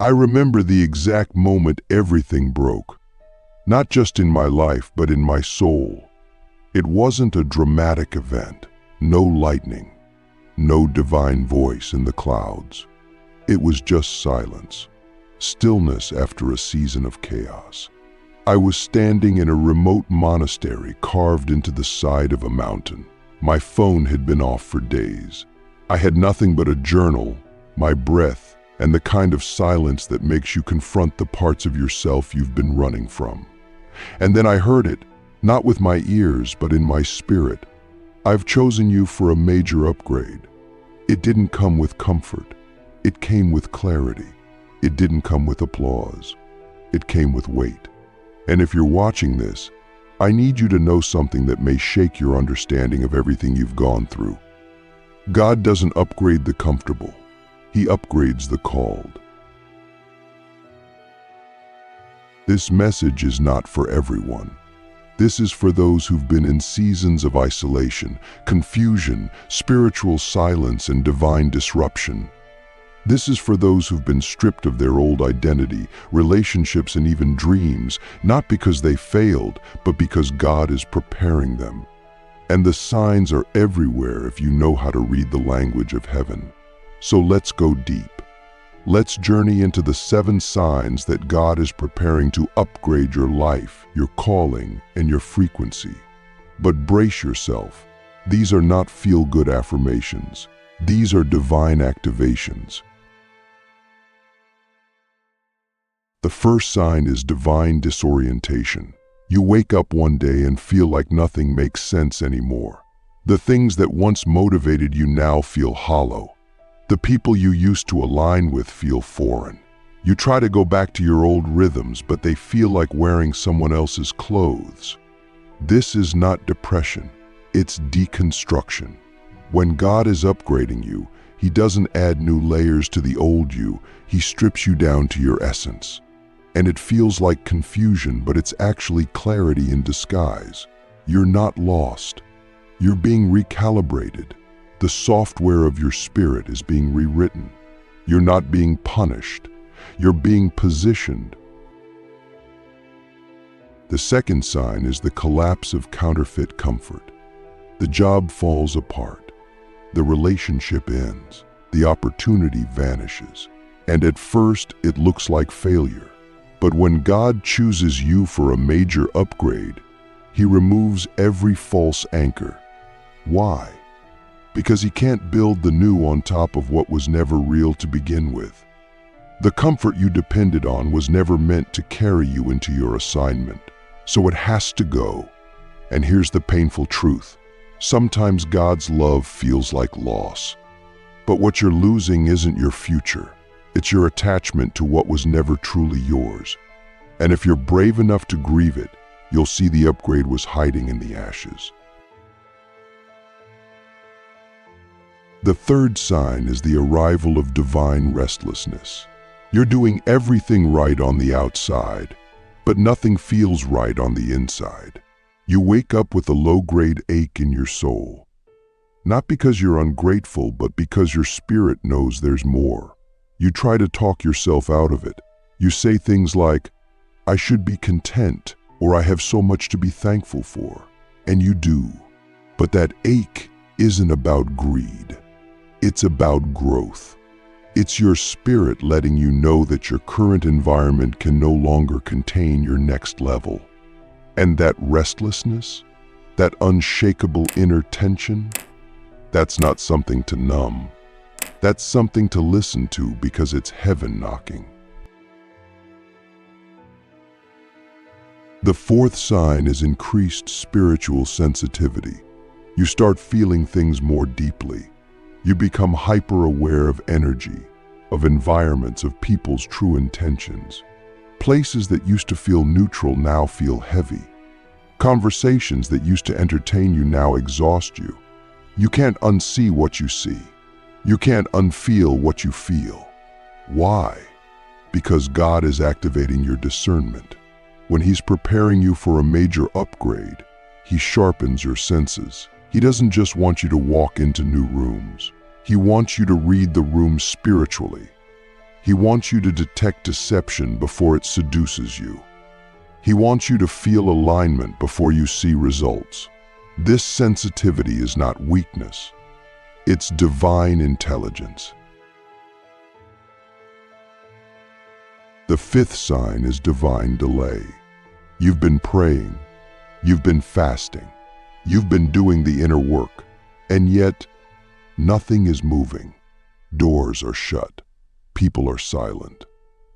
I remember the exact moment everything broke. Not just in my life, but in my soul. It wasn't a dramatic event. No lightning. No divine voice in the clouds. It was just silence. Stillness after a season of chaos. I was standing in a remote monastery carved into the side of a mountain. My phone had been off for days. I had nothing but a journal, my breath, and the kind of silence that makes you confront the parts of yourself you've been running from. And then I heard it, not with my ears, but in my spirit. I've chosen you for a major upgrade. It didn't come with comfort. It came with clarity. It didn't come with applause. It came with weight. And if you're watching this, I need you to know something that may shake your understanding of everything you've gone through. God doesn't upgrade the comfortable. He upgrades the called. This message is not for everyone. This is for those who've been in seasons of isolation, confusion, spiritual silence, and divine disruption. This is for those who've been stripped of their old identity, relationships, and even dreams, not because they failed, but because God is preparing them. And the signs are everywhere if you know how to read the language of heaven. So let's go deep. Let's journey into the 7 signs that God is preparing to upgrade your life, your calling, and your frequency. But brace yourself. These are not feel-good affirmations. These are divine activations. The first sign is divine disorientation. You wake up one day and feel like nothing makes sense anymore. The things that once motivated you now feel hollow. The people you used to align with feel foreign. You try to go back to your old rhythms, but they feel like wearing someone else's clothes. This is not depression, it's deconstruction. When God is upgrading you, He doesn't add new layers to the old you, He strips you down to your essence. And it feels like confusion, but it's actually clarity in disguise. You're not lost. You're being recalibrated. The software of your spirit is being rewritten. You're not being punished. You're being positioned. The second sign is the collapse of counterfeit comfort. The job falls apart. The relationship ends. The opportunity vanishes. And at first, it looks like failure. But when God chooses you for a major upgrade, He removes every false anchor. Why? Because He can't build the new on top of what was never real to begin with. The comfort you depended on was never meant to carry you into your assignment, so it has to go. And here's the painful truth. Sometimes God's love feels like loss. But what you're losing isn't your future. It's your attachment to what was never truly yours. And if you're brave enough to grieve it, you'll see the upgrade was hiding in the ashes. The third sign is the arrival of divine restlessness. You're doing everything right on the outside, but nothing feels right on the inside. You wake up with a low-grade ache in your soul. Not because you're ungrateful, but because your spirit knows there's more. You try to talk yourself out of it. You say things like, "I should be content," or "I have so much to be thankful for." And you do. But that ache isn't about greed. It's about growth. It's your spirit letting you know that your current environment can no longer contain your next level. And that restlessness, that unshakable inner tension, that's not something to numb. That's something to listen to because it's heaven knocking. The fourth sign is increased spiritual sensitivity. You start feeling things more deeply. You become hyper-aware of energy, of environments, of people's true intentions. Places that used to feel neutral now feel heavy. Conversations that used to entertain you now exhaust you. You can't unsee what you see. You can't unfeel what you feel. Why? Because God is activating your discernment. When He's preparing you for a major upgrade, He sharpens your senses. He doesn't just want you to walk into new rooms. He wants you to read the room spiritually. He wants you to detect deception before it seduces you. He wants you to feel alignment before you see results. This sensitivity is not weakness. It's divine intelligence. The fifth sign is divine delay. You've been praying, you've been fasting, you've been doing the inner work, and yet nothing is moving. Doors are shut, people are silent,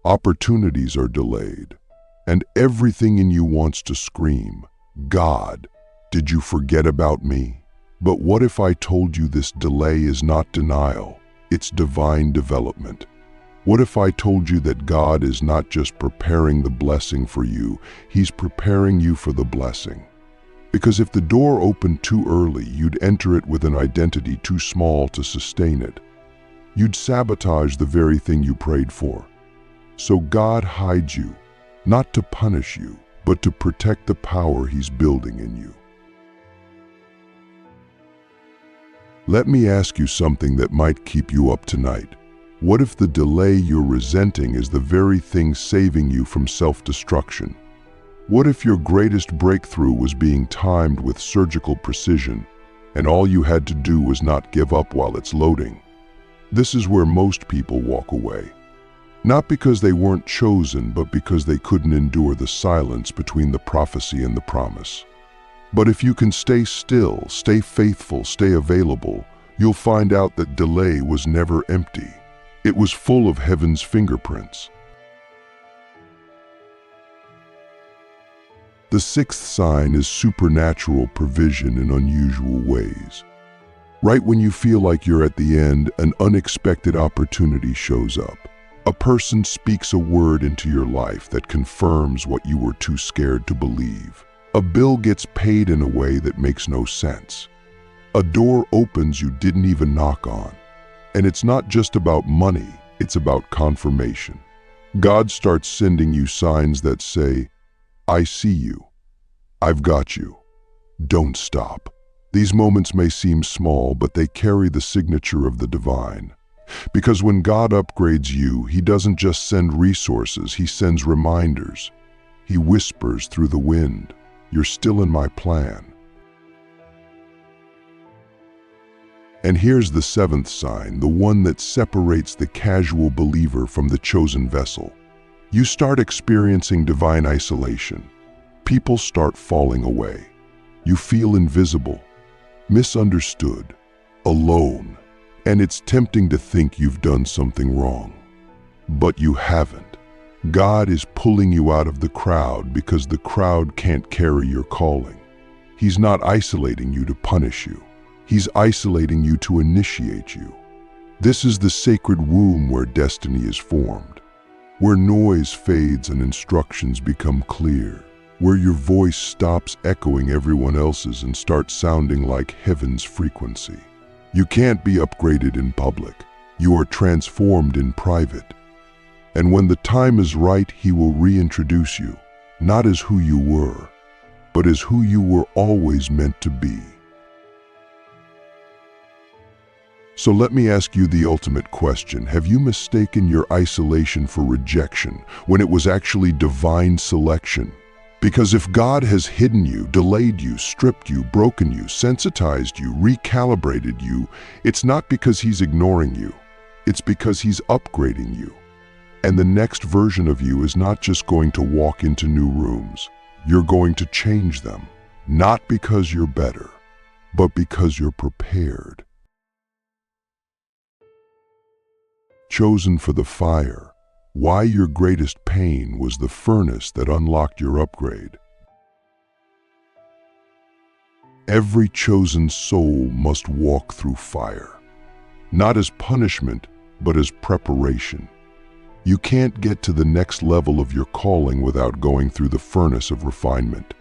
opportunities are delayed, and everything in you wants to scream, "God, did you forget about me?" But what if I told you this delay is not denial, it's divine development? What if I told you that God is not just preparing the blessing for you, He's preparing you for the blessing? Because if the door opened too early, you'd enter it with an identity too small to sustain it. You'd sabotage the very thing you prayed for. So God hides you, not to punish you, but to protect the power He's building in you. Let me ask you something that might keep you up tonight. What if the delay you're resenting is the very thing saving you from self-destruction? What if your greatest breakthrough was being timed with surgical precision, and all you had to do was not give up while it's loading? This is where most people walk away. Not because they weren't chosen, but because they couldn't endure the silence between the prophecy and the promise. But if you can stay still, stay faithful, stay available, you'll find out that delay was never empty. It was full of heaven's fingerprints. The sixth sign is supernatural provision in unusual ways. Right when you feel like you're at the end, an unexpected opportunity shows up. A person speaks a word into your life that confirms what you were too scared to believe. A bill gets paid in a way that makes no sense. A door opens you didn't even knock on. And it's not just about money, it's about confirmation. God starts sending you signs that say, "I see you. I've got you. Don't stop." These moments may seem small, but they carry the signature of the divine. Because when God upgrades you, He doesn't just send resources, He sends reminders. He whispers through the wind, "You're still in my plan." And here's the seventh sign, the one that separates the casual believer from the chosen vessel. You start experiencing divine isolation. People start falling away. You feel invisible, misunderstood, alone, and it's tempting to think you've done something wrong. But you haven't. God is pulling you out of the crowd because the crowd can't carry your calling. He's not isolating you to punish you. He's isolating you to initiate you. This is the sacred womb where destiny is formed, where noise fades and instructions become clear, where your voice stops echoing everyone else's and starts sounding like heaven's frequency. You can't be upgraded in public. You are transformed in private. And when the time is right, He will reintroduce you, not as who you were, but as who you were always meant to be. So let me ask you the ultimate question. Have you mistaken your isolation for rejection when it was actually divine selection? Because if God has hidden you, delayed you, stripped you, broken you, sensitized you, recalibrated you, it's not because He's ignoring you. It's because He's upgrading you. And the next version of you is not just going to walk into new rooms. You're going to change them, not because you're better, but because you're prepared. Chosen for the fire. Why your greatest pain was the furnace that unlocked your upgrade. Every chosen soul must walk through fire, not as punishment, but as preparation. You can't get to the next level of your calling without going through the furnace of refinement.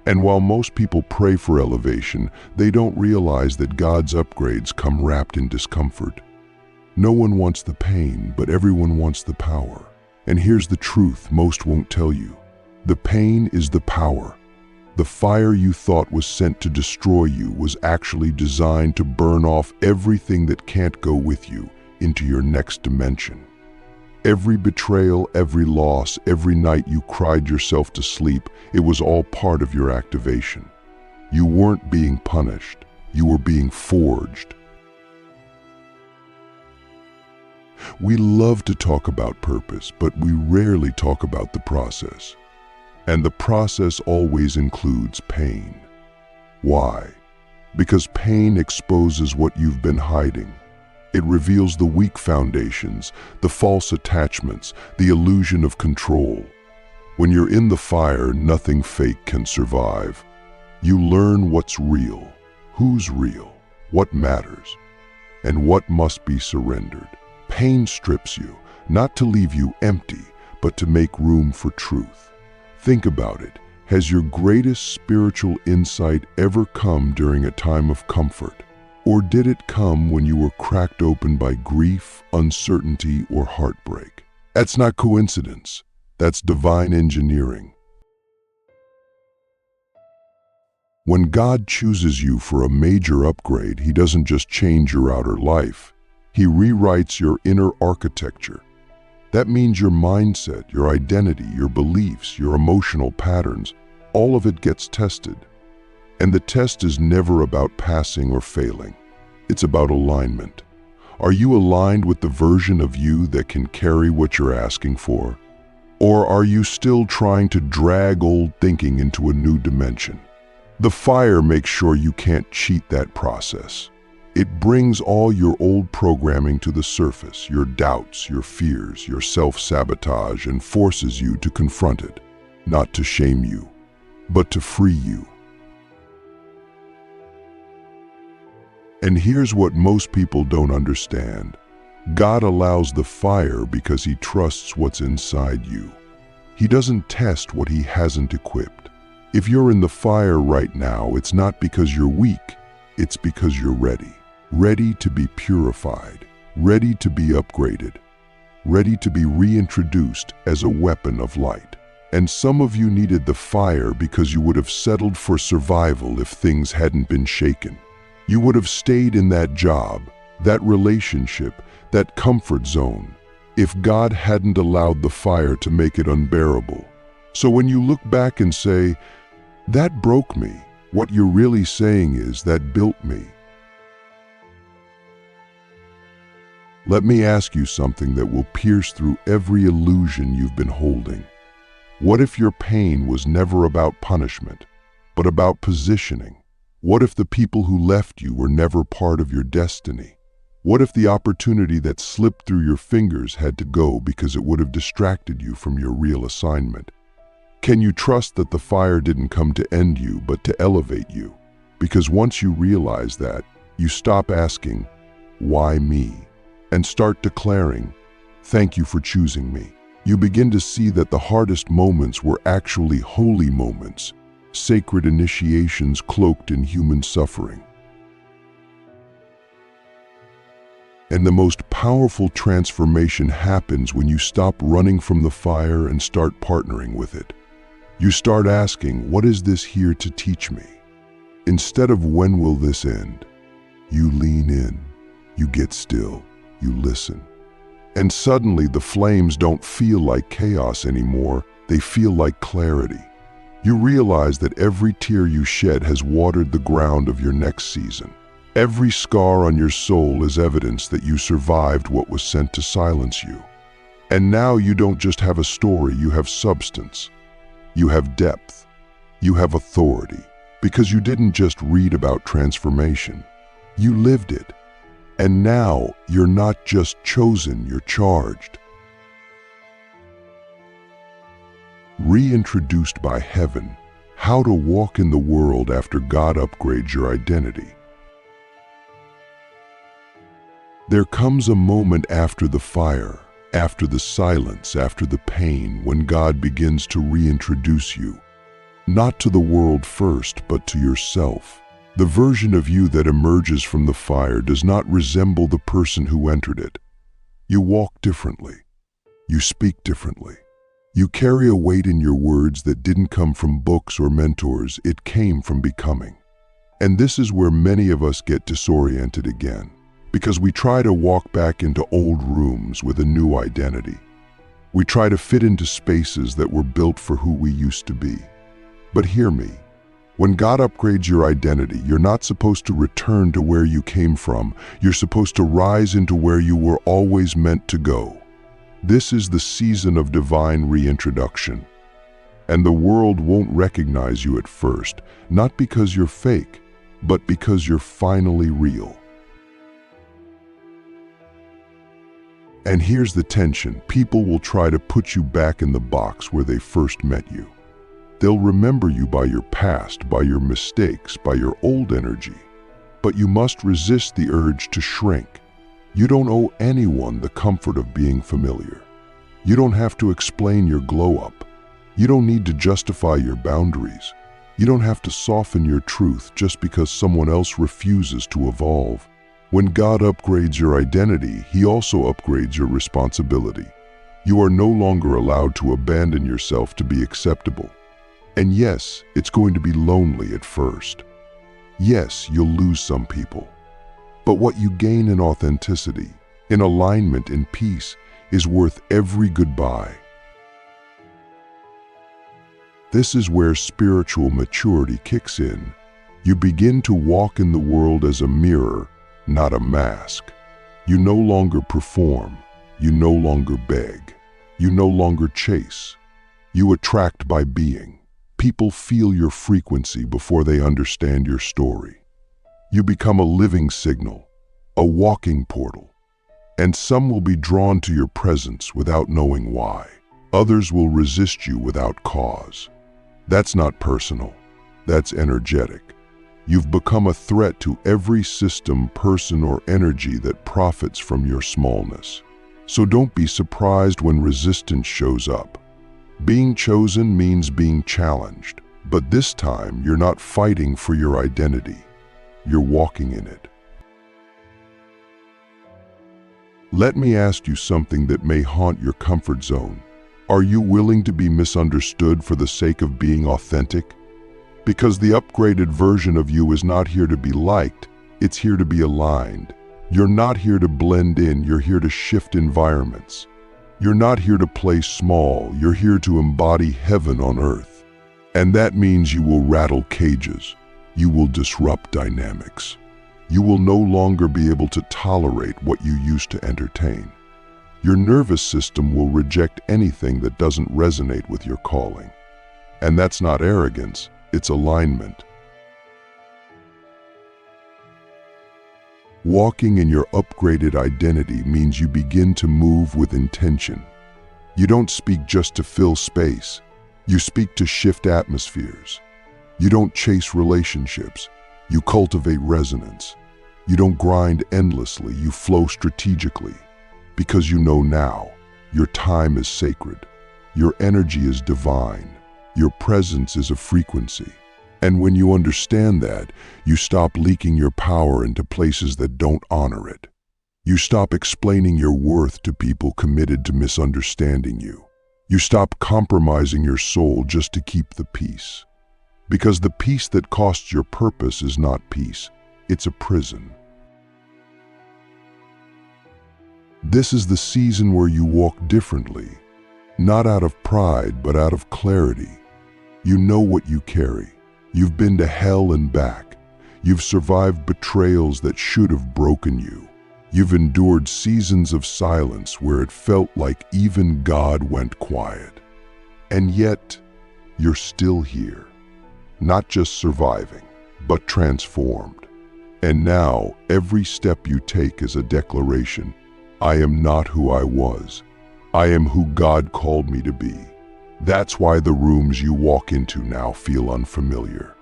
And while most people pray for elevation, they don't realize that God's upgrades come wrapped in discomfort. No one wants the pain, but everyone wants the power. And here's the truth most won't tell you. The pain is the power. The fire you thought was sent to destroy you was actually designed to burn off everything that can't go with you into your next dimension. Every betrayal, every loss, every night you cried yourself to sleep, it was all part of your activation. You weren't being punished, you were being forged. We love to talk about purpose, but we rarely talk about the process. And the process always includes pain. Why? Because pain exposes what you've been hiding. It reveals the weak foundations, the false attachments, the illusion of control. When you're in the fire, nothing fake can survive. You learn what's real, who's real, what matters, and what must be surrendered. Pain strips you, not to leave you empty, but to make room for truth. Think about it. Has your greatest spiritual insight ever come during a time of comfort? Or did it come when you were cracked open by grief, uncertainty, or heartbreak? That's not coincidence. That's divine engineering. When God chooses you for a major upgrade, He doesn't just change your outer life. He rewrites your inner architecture. That means your mindset, your identity, your beliefs, your emotional patterns, all of it gets tested. And the test is never about passing or failing. It's about alignment. Are you aligned with the version of you that can carry what you're asking for? Or are you still trying to drag old thinking into a new dimension? The fire makes sure you can't cheat that process. It brings all your old programming to the surface, your doubts, your fears, your self-sabotage, and forces you to confront it, not to shame you, but to free you. And here's what most people don't understand. God allows the fire because He trusts what's inside you. He doesn't test what He hasn't equipped. If you're in the fire right now, it's not because you're weak, it's because you're ready. Ready to be purified, ready to be upgraded, ready to be reintroduced as a weapon of light. And some of you needed the fire because you would have settled for survival if things hadn't been shaken. You would have stayed in that job, that relationship, that comfort zone, if God hadn't allowed the fire to make it unbearable. So when you look back and say, "That broke me," what you're really saying is, "That built me." Let me ask you something that will pierce through every illusion you've been holding. What if your pain was never about punishment, but about positioning? What if the people who left you were never part of your destiny? What if the opportunity that slipped through your fingers had to go because it would have distracted you from your real assignment? Can you trust that the fire didn't come to end you, but to elevate you? Because once you realize that, you stop asking, "Why me?" and start declaring, "Thank you for choosing me." You begin to see that the hardest moments were actually holy moments, sacred initiations cloaked in human suffering. And the most powerful transformation happens when you stop running from the fire and start partnering with it. You start asking, "What is this here to teach me?" Instead of "When will this end?" you lean in, you get still, you listen. And suddenly the flames don't feel like chaos anymore, they feel like clarity. You realize that every tear you shed has watered the ground of your next season. Every scar on your soul is evidence that you survived what was sent to silence you. And now you don't just have a story, you have substance. You have depth. You have authority. Because you didn't just read about transformation, you lived it. And now you're not just chosen, you're charged. Reintroduced by heaven, how to walk in the world after God upgrades your identity. There comes a moment after the fire, after the silence, after the pain, when God begins to reintroduce you. Not to the world first, but to yourself. The version of you that emerges from the fire does not resemble the person who entered it. You walk differently. You speak differently. You carry a weight in your words that didn't come from books or mentors, it came from becoming. And this is where many of us get disoriented again, because we try to walk back into old rooms with a new identity. We try to fit into spaces that were built for who we used to be. But hear me. When God upgrades your identity, you're not supposed to return to where you came from. You're supposed to rise into where you were always meant to go. This is the season of divine reintroduction. And the world won't recognize you at first, not because you're fake, but because you're finally real. And here's the tension. People will try to put you back in the box where they first met you. They'll remember you by your past, by your mistakes, by your old energy. But you must resist the urge to shrink. You don't owe anyone the comfort of being familiar. You don't have to explain your glow-up. You don't need to justify your boundaries. You don't have to soften your truth just because someone else refuses to evolve. When God upgrades your identity, He also upgrades your responsibility. You are no longer allowed to abandon yourself to be acceptable. And yes, it's going to be lonely at first. Yes, you'll lose some people. But what you gain in authenticity, in alignment, in peace, is worth every goodbye. This is where spiritual maturity kicks in. You begin to walk in the world as a mirror, not a mask. You no longer perform. You no longer beg. You no longer chase. You attract by being. People feel your frequency before they understand your story. You become a living signal, a walking portal. And some will be drawn to your presence without knowing why. Others will resist you without cause. That's not personal. That's energetic. You've become a threat to every system, person, or energy that profits from your smallness. So don't be surprised when resistance shows up. Being chosen means being challenged, but this time you're not fighting for your identity. You're walking in it. Let me ask you something that may haunt your comfort zone. Are you willing to be misunderstood for the sake of being authentic? Because the upgraded version of you is not here to be liked, it's here to be aligned. You're not here to blend in, you're here to shift environments. You're not here to play small, you're here to embody heaven on earth. And that means you will rattle cages. You will disrupt dynamics. You will no longer be able to tolerate what you used to entertain. Your nervous system will reject anything that doesn't resonate with your calling. And that's not arrogance, it's alignment. Walking in your upgraded identity means you begin to move with intention. You don't speak just to fill space. You speak to shift atmospheres. You don't chase relationships. You cultivate resonance. You don't grind endlessly. You flow strategically. Because you know now, your time is sacred. Your energy is divine. Your presence is a frequency. And when you understand that, you stop leaking your power into places that don't honor it. You stop explaining your worth to people committed to misunderstanding you. You stop compromising your soul just to keep the peace. Because the peace that costs your purpose is not peace, it's a prison. This is the season where you walk differently, not out of pride, but out of clarity. You know what you carry. You've been to hell and back. You've survived betrayals that should have broken you. You've endured seasons of silence where it felt like even God went quiet. And yet, you're still here. Not just surviving, but transformed. And now, every step you take is a declaration. I am not who I was. I am who God called me to be. That's why the rooms you walk into now feel unfamiliar.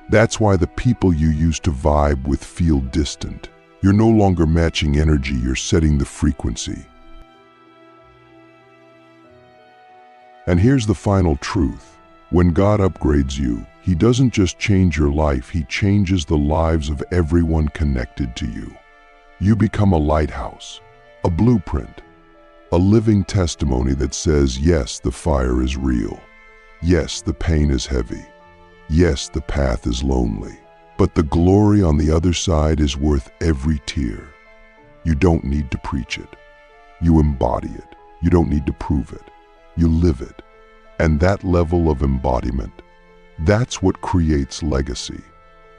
That's why the people you used to vibe with feel distant. You're no longer matching energy, you're setting the frequency. And here's the final truth. When God upgrades you, He doesn't just change your life, He changes the lives of everyone connected to you. You become a lighthouse, a blueprint, a living testimony that says, yes, the fire is real. Yes, the pain is heavy. Yes, the path is lonely. But the glory on the other side is worth every tear. You don't need to preach it. You embody it. You don't need to prove it. You live it. And that level of embodiment, that's what creates legacy.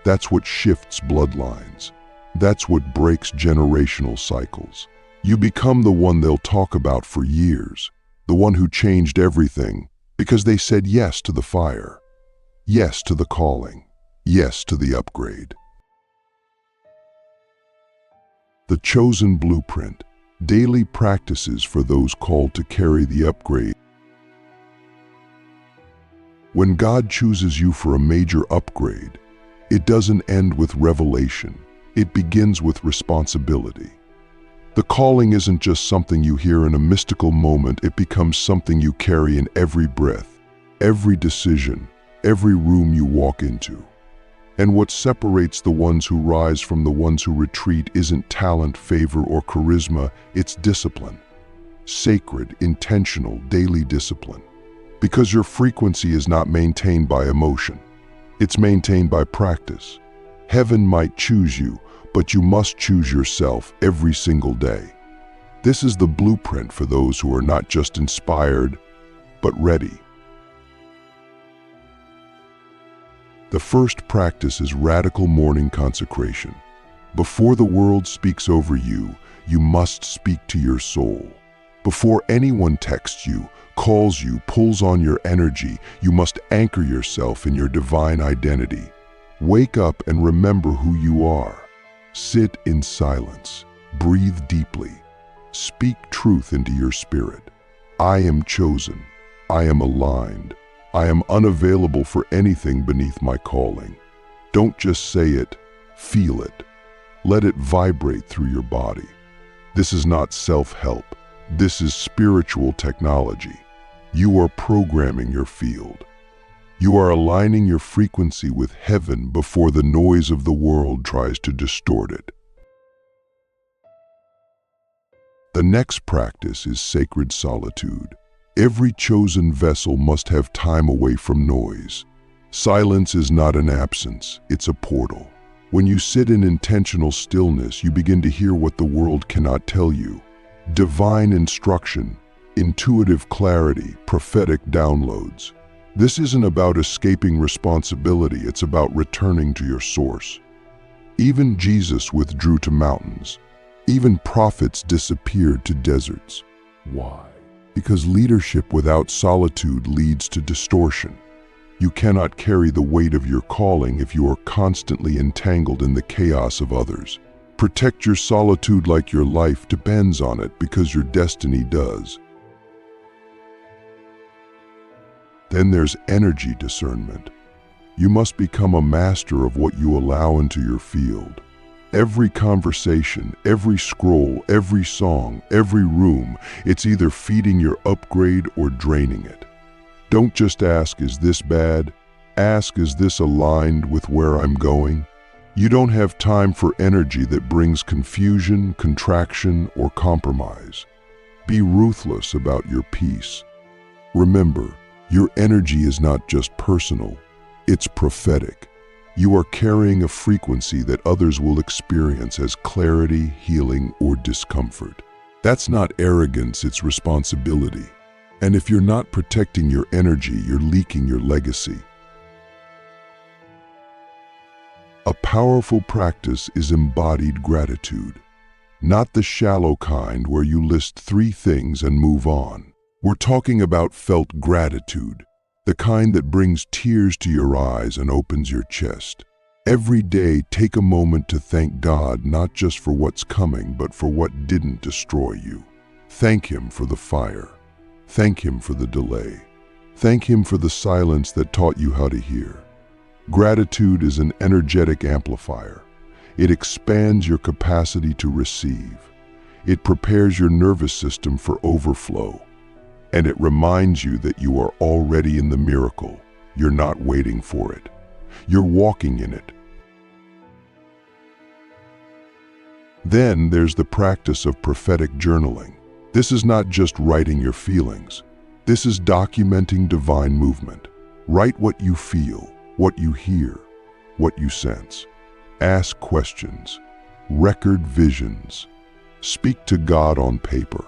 That's what shifts bloodlines. That's what breaks generational cycles. You become the one they'll talk about for years, the one who changed everything because they said yes to the fire, yes to the calling, yes to the upgrade. The chosen blueprint, daily practices for those called to carry the upgrade. When God chooses you for a major upgrade, it doesn't end with revelation. It begins with responsibility. The calling isn't just something you hear in a mystical moment, it becomes something you carry in every breath, every decision, every room you walk into. And what separates the ones who rise from the ones who retreat isn't talent, favor, or charisma, it's discipline. Sacred, intentional, daily discipline. Because your frequency is not maintained by emotion. It's maintained by practice. Heaven might choose you, but you must choose yourself every single day. This is the blueprint for those who are not just inspired, but ready. The first practice is radical morning consecration. Before the world speaks over you, you must speak to your soul. Before anyone texts you, calls you, pulls on your energy, you must anchor yourself in your divine identity. Wake up and remember who you are. Sit in silence. Breathe deeply. Speak truth into your spirit. I am chosen. I am aligned. I am unavailable for anything beneath my calling. Don't just say it, feel it. Let it vibrate through your body. This is not self-help. This is spiritual technology. You are programming your field. You are aligning your frequency with heaven before the noise of the world tries to distort it. The next practice is sacred solitude. Every chosen vessel must have time away from noise. Silence is not an absence, it's a portal. When you sit in intentional stillness, you begin to hear what the world cannot tell you. Divine instruction, intuitive clarity, prophetic downloads. This isn't about escaping responsibility, it's about returning to your source. Even Jesus withdrew to mountains. Even prophets disappeared to deserts. Why? Because leadership without solitude leads to distortion. You cannot carry the weight of your calling if you are constantly entangled in the chaos of others. Protect your solitude like your life depends on it, because your destiny does. Then there's energy discernment. You must become a master of what you allow into your field. Every conversation, every scroll, every song, every room, it's either feeding your upgrade or draining it. Don't just ask, is this bad? Ask, is this aligned with where I'm going? You don't have time for energy that brings confusion, contraction, or compromise. Be ruthless about your peace. Remember, your energy is not just personal, it's prophetic. You are carrying a frequency that others will experience as clarity, healing, or discomfort. That's not arrogance, it's responsibility. And if you're not protecting your energy, you're leaking your legacy. A powerful practice is embodied gratitude. Not the shallow kind where you list 3 things and move on. We're talking about felt gratitude, the kind that brings tears to your eyes and opens your chest. Every day, take a moment to thank God, not just for what's coming, but for what didn't destroy you. Thank Him for the fire. Thank Him for the delay. Thank Him for the silence that taught you how to hear. Gratitude is an energetic amplifier. It expands your capacity to receive. It prepares your nervous system for overflow. And it reminds you that you are already in the miracle. You're not waiting for it. You're walking in it. Then there's the practice of prophetic journaling. This is not just writing your feelings. This is documenting divine movement. Write what you feel, what you hear, what you sense. Ask questions. Record visions. Speak to God on paper.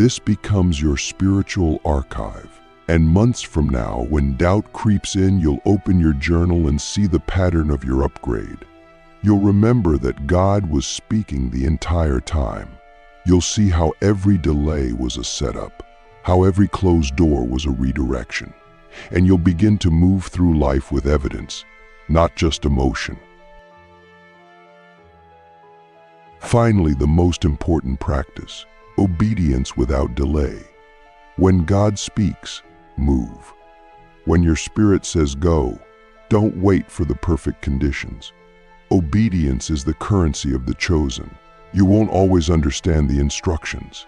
This becomes your spiritual archive. And months from now, when doubt creeps in, you'll open your journal and see the pattern of your upgrade. You'll remember that God was speaking the entire time. You'll see how every delay was a setup, how every closed door was a redirection. And you'll begin to move through life with evidence, not just emotion. Finally, the most important practice: obedience without delay. When God speaks, move. When your spirit says go, don't wait for the perfect conditions. Obedience is the currency of the chosen. You won't always understand the instructions.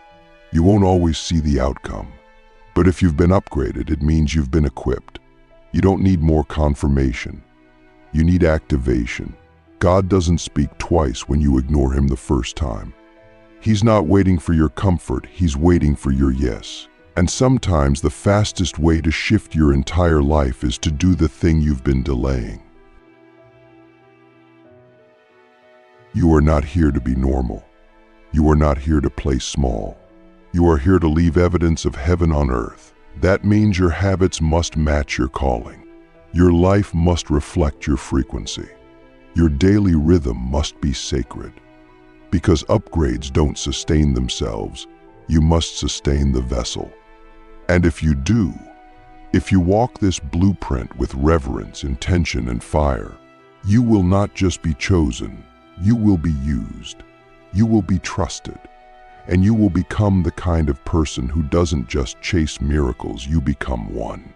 You won't always see the outcome. But if you've been upgraded, it means you've been equipped. You don't need more confirmation. You need activation. God doesn't speak twice when you ignore him the first time. He's not waiting for your comfort, he's waiting for your yes. And sometimes the fastest way to shift your entire life is to do the thing you've been delaying. You are not here to be normal. You are not here to play small. You are here to leave evidence of heaven on earth. That means your habits must match your calling. Your life must reflect your frequency. Your daily rhythm must be sacred. Because upgrades don't sustain themselves, you must sustain the vessel. And if you do, if you walk this blueprint with reverence, intention, and fire, you will not just be chosen, you will be used, you will be trusted, and you will become the kind of person who doesn't just chase miracles, you become one.